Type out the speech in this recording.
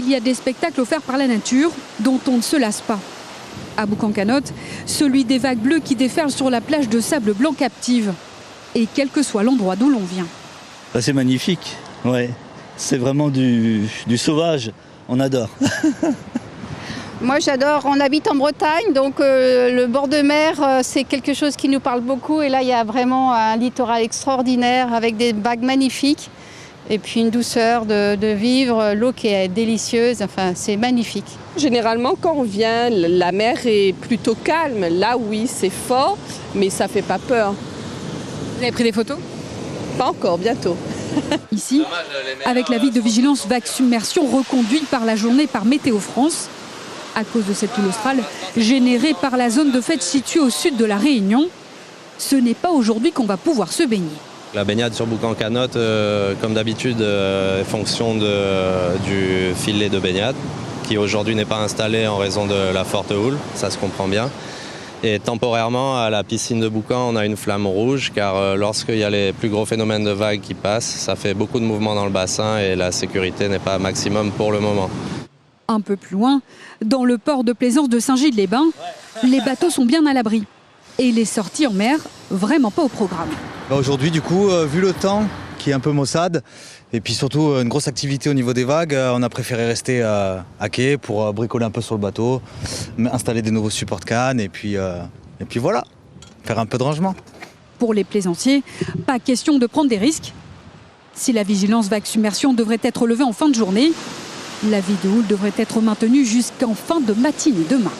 il y a des spectacles offerts par la nature dont on ne se lasse pas. À Boucan-Canotte, celui des vagues bleues qui déferlent sur la plage de sable blanc captive. Et quel que soit l'endroit d'où l'on vient. C'est magnifique, ouais. C'est vraiment du sauvage, on adore. Moi j'adore, on habite en Bretagne, donc le bord de mer c'est quelque chose qui nous parle beaucoup. Et là il y a vraiment un littoral extraordinaire avec des vagues magnifiques. Et puis une douceur de vivre, l'eau qui est délicieuse, enfin c'est magnifique. Généralement quand on vient, la mer est plutôt calme. Là oui c'est fort, mais ça fait pas peur. Vous avez pris des photos? Pas encore, bientôt. Ici, avec l'avis de vigilance vague submersion reconduit par la journée par Météo France, à cause de cette houle australe générée par la zone de fête située au sud de la Réunion, ce n'est pas aujourd'hui qu'on va pouvoir se baigner. La baignade sur Boucan-Canotte, comme d'habitude, est fonction du filet de baignade, qui aujourd'hui n'est pas installé en raison de la forte houle, ça se comprend bien. Et temporairement, à la piscine de Boucan, on a une flamme rouge, car lorsqu'il y a les plus gros phénomènes de vagues qui passent, ça fait beaucoup de mouvements dans le bassin et la sécurité n'est pas maximum pour le moment. Un peu plus loin, dans le port de plaisance de Saint-Gilles-les-Bains, les bateaux sont bien à l'abri. Et les sorties en mer, vraiment pas au programme. Aujourd'hui, du coup, vu le temps qui est un peu maussade, et puis surtout une grosse activité au niveau des vagues, on a préféré rester à quai pour bricoler un peu sur le bateau, installer des nouveaux supports de canne, et puis voilà, faire un peu de rangement. Pour les plaisanciers, pas question de prendre des risques. Si la vigilance vague submersion devrait être levée en fin de journée, l'avis de houle devrait être maintenu jusqu'en fin de matinée demain.